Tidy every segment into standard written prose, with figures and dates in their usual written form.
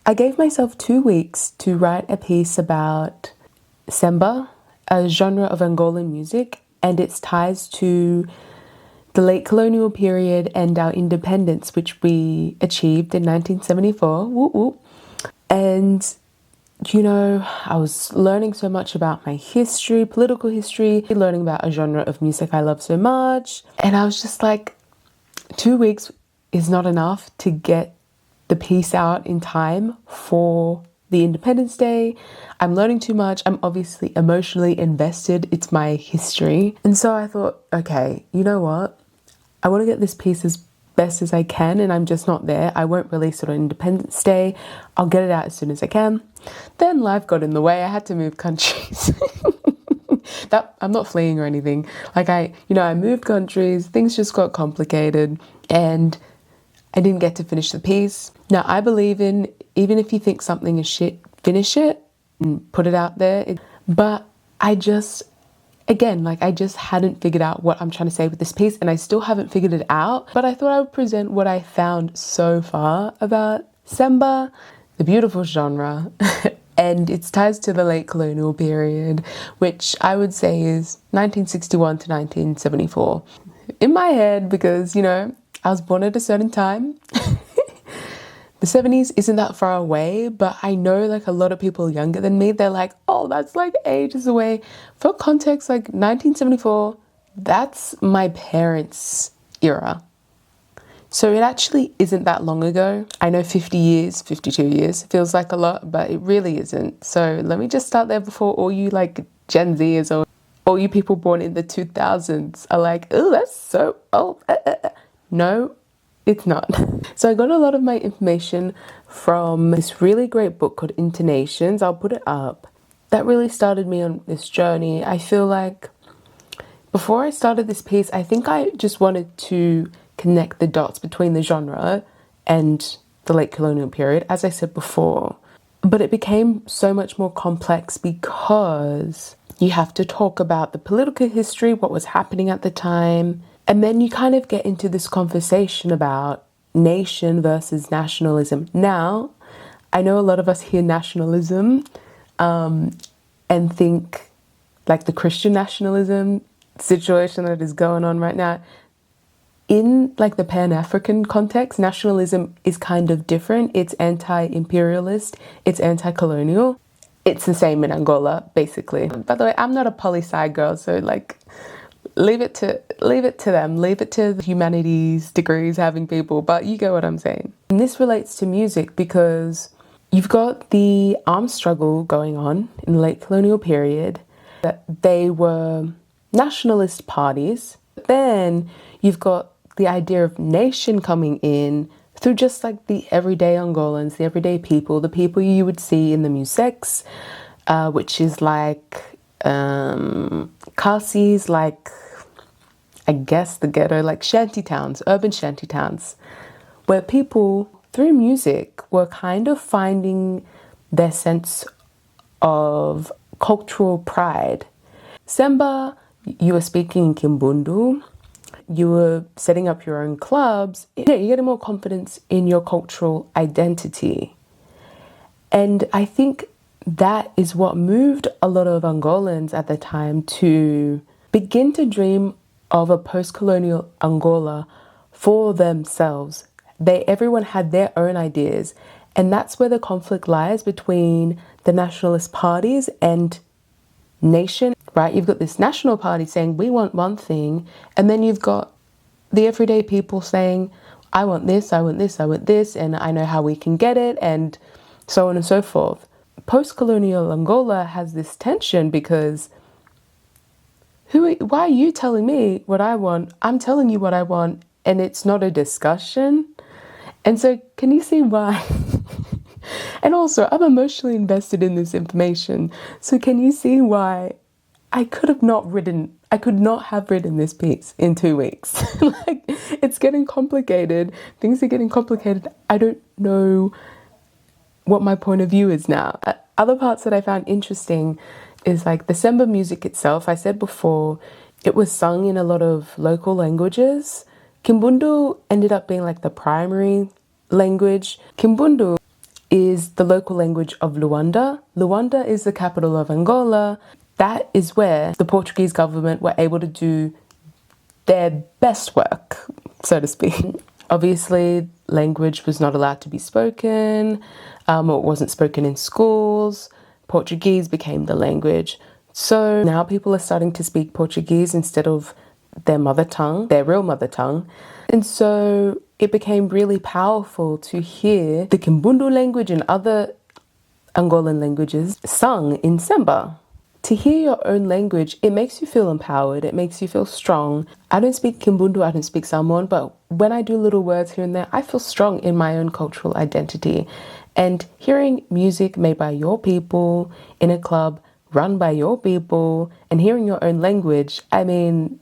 I gave myself 2 weeks to write a piece about Semba, a genre of Angolan music, and its ties to the late colonial period and our independence, which we achieved in 1974. Woo woo. And, you know, I was learning so much about my history, political history, learning about a genre of music I love so much. And I was just like, 2 weeks is not enough to get the piece out in time for the Independence Day. I'm learning too much. I'm obviously emotionally invested. It's my history. And so I thought, okay, you know what? I want to get this piece as best as I can, and I'm just not there. I won't release it on Independence Day. I'll get it out as soon as I can. Then life got in the way. I had to move countries. I'm not fleeing or anything. Like I moved countries, things just got complicated, and I didn't get to finish the piece. Now, I believe in, even if you think something is shit, finish it and put it out there. But I just hadn't figured out what I'm trying to say with this piece, and I still haven't figured it out. But I thought I would present what I found so far about Semba, the beautiful genre, and its ties to the late colonial period, which I would say is 1961 to 1974. In my head, because, you know, I was born at a certain time. The 70s isn't that far away, but I know like a lot of people younger than me, they're like, oh, that's like ages away. For context, like 1974, that's my parents' era. So it actually isn't that long ago. I know 50 years, 52 years feels like a lot, but it really isn't. So let me just start there before all you like Gen Zers or all you people born in the 2000s are like, oh, that's so old. No, it's not. So I got a lot of my information from this really great book called Intonations. I'll put it up. That really started me on this journey. I feel like before I started this piece, I think I just wanted to connect the dots between the genre and the late colonial period, as I said before. But it became so much more complex because you have to talk about the political history, what was happening at the time, and then you kind of get into this conversation about nation versus nationalism. Now, I know a lot of us hear nationalism and think like the Christian nationalism situation that is going on right now. In like the Pan-African context, nationalism is kind of different. It's anti-imperialist, it's anti-colonial. It's the same in Angola, basically. By the way, I'm not a poli-sci girl, so like leave it to them, leave it to the humanities degrees having people, but you get what I'm saying. And this relates to music because you've got the armed struggle going on in the late colonial period, that they were nationalist parties. But then you've got the idea of nation coming in through just like the everyday Angolans, the everyday people, the people you would see in the musecs, which is like Kasi's, like I guess the ghetto, like shanty towns, urban shanty towns, where people through music were kind of finding their sense of cultural pride. Semba, you were speaking in Kimbundu, you were setting up your own clubs. You're getting more confidence in your cultural identity. And I think that is what moved a lot of Angolans at the time to begin to dream of a post-colonial Angola for themselves. Everyone had their own ideas, and that's where the conflict lies between the nationalist parties and nation, right? You've got this national party saying we want one thing, and then you've got the everyday people saying I want this, I want this, I want this, and I know how we can get it, and so on and so forth. Post-colonial Angola has this tension because why are you telling me what I want? I'm telling you what I want, and it's not a discussion. And so can you see why? And also, I'm emotionally invested in this information. So can you see why I could not have written this piece in 2 weeks? Like, it's getting complicated. Things are getting complicated. I don't know what my point of view is now. Other parts that I found interesting is like the Semba music itself. I said before, it was sung in a lot of local languages. Kimbundu ended up being like the primary language. Kimbundu, is the local language of Luanda. Luanda is the capital of Angola. That is where the Portuguese government were able to do their best work, so to speak. Obviously, language was not allowed to be spoken, or it wasn't spoken in schools. Portuguese became the language. So now people are starting to speak Portuguese instead of their mother tongue, their real mother tongue. And so it became really powerful to hear the Kimbundu language and other Angolan languages sung in Semba. To hear your own language, it makes you feel empowered, it makes you feel strong. I don't speak Kimbundu, I don't speak Samoan, but when I do little words here and there, I feel strong in my own cultural identity. And hearing music made by your people in a club, run by your people, and hearing your own language, I mean,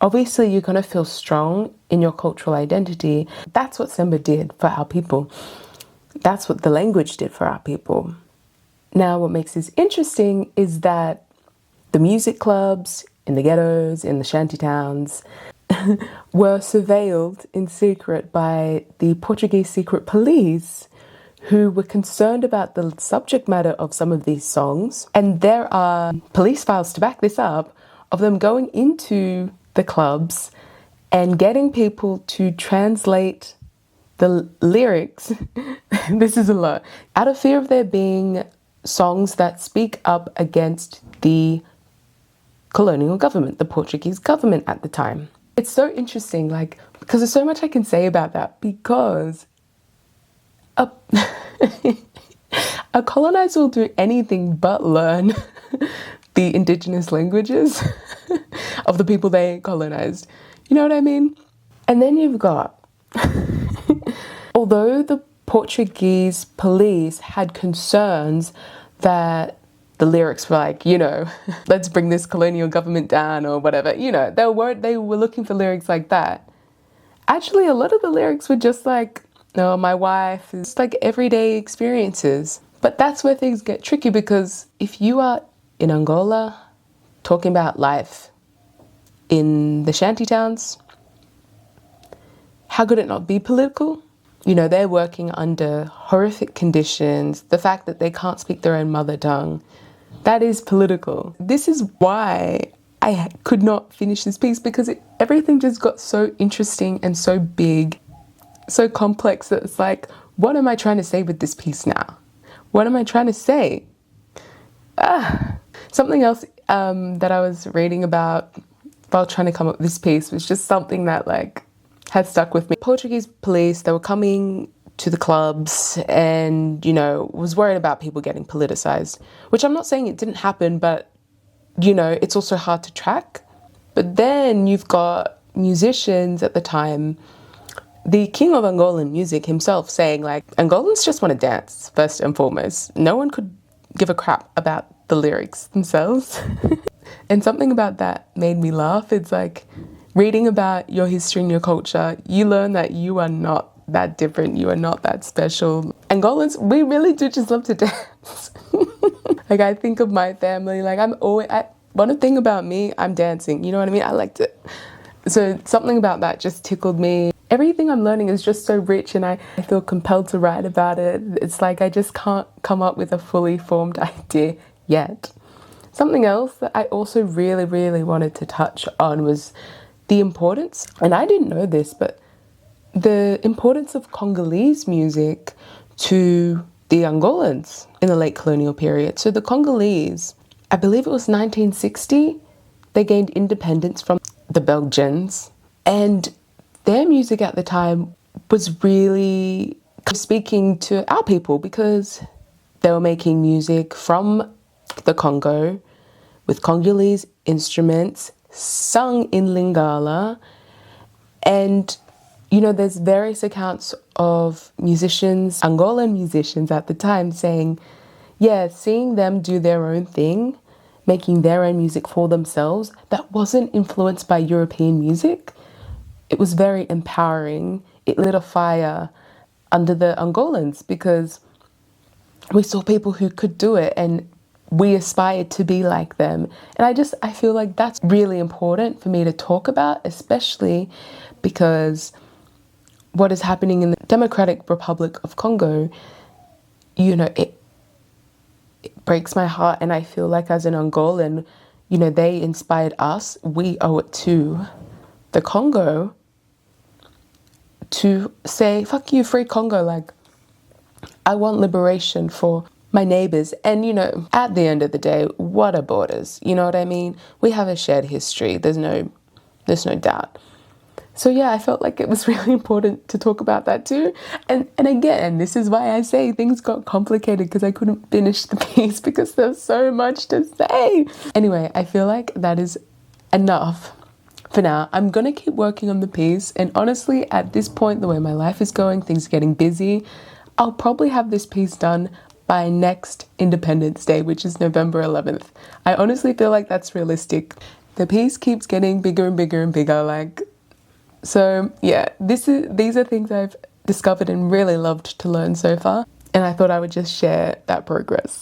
obviously you're going to feel strong in your cultural identity. That's what Semba did for our people. That's what the language did for our people. Now, what makes this interesting is that the music clubs in the ghettos, in the shanty towns, were surveilled in secret by the Portuguese secret police, who were concerned about the subject matter of some of these songs. And there are police files to back this up of them going into the clubs and getting people to translate the lyrics. This is a lot. Out of fear of there being songs that speak up against the colonial government, the Portuguese government at the time. It's so interesting, like, because there's so much I can say about that, because a, a colonizer will do anything but learn the indigenous languages of the people they colonized. You know what I mean? And then you've got, although the Portuguese police had concerns that the lyrics were like, you know, let's bring this colonial government down or whatever, you know, they were looking for lyrics like that. Actually, a lot of the lyrics were just like, no, my wife, is like everyday experiences. But that's where things get tricky, because if you are in Angola talking about life in the shanty towns, how could it not be political? You know, they're working under horrific conditions. The fact that they can't speak their own mother tongue, that is political. This is why I could not finish this piece, because everything just got so interesting and so big, so complex, that it's like, what am I trying to say with this piece now? What am I trying to say? Something else that I was reading about while trying to come up with this piece was just something that like had stuck with me. Portuguese police, they were coming to the clubs and, you know, was worried about people getting politicized, which I'm not saying it didn't happen, but, you know, it's also hard to track. But then you've got musicians at the time, the king of Angolan music himself, saying like, Angolans just want to dance first and foremost. No one could give a crap about the lyrics themselves. And something about that made me laugh. It's like, reading about your history and your culture, you learn that you are not that different, you are not that special. Angolans, we really do just love to dance. Like, I think of my family, like one thing about me, I'm dancing, you know what I mean? I liked it. So something about that just tickled me. Everything I'm learning is just so rich, and I feel compelled to write about it. It's like I just can't come up with a fully formed idea yet. Something else that I also really, really wanted to touch on was the importance, and I didn't know this, but the importance of Congolese music to the Angolans in the late colonial period. So the Congolese, I believe it was 1960, they gained independence from the Belgians, and their music at the time was really speaking to our people, because they were making music from the Congo with Congolese instruments, sung in Lingala. And, you know, there's various accounts of musicians, Angolan musicians at the time, saying, yeah, seeing them do their own thing, making their own music for themselves, that wasn't influenced by European music. It was very empowering. It lit a fire under the Angolans, because we saw people who could do it, and we aspired to be like them. And I feel like that's really important for me to talk about, especially because what is happening in the Democratic Republic of Congo, you know, it breaks my heart. And I feel like as an Angolan, you know, they inspired us. We owe it to the Congo to say, fuck you, free Congo. Like, I want liberation for my neighbors. And, you know, at the end of the day, what are borders? You know what I mean? We have a shared history. There's no doubt. So yeah, I felt like it was really important to talk about that too. And again, this is why I say things got complicated, because I couldn't finish the piece because there's so much to say. Anyway, I feel like that is enough for now. I'm gonna keep working on the piece, and honestly, at this point, the way my life is going, things are getting busy, I'll probably have this piece done by next Independence Day, which is November 11th. I honestly feel like that's realistic. The piece keeps getting bigger and bigger and bigger, like. So yeah, these are things I've discovered and really loved to learn so far, and I thought I would just share that progress.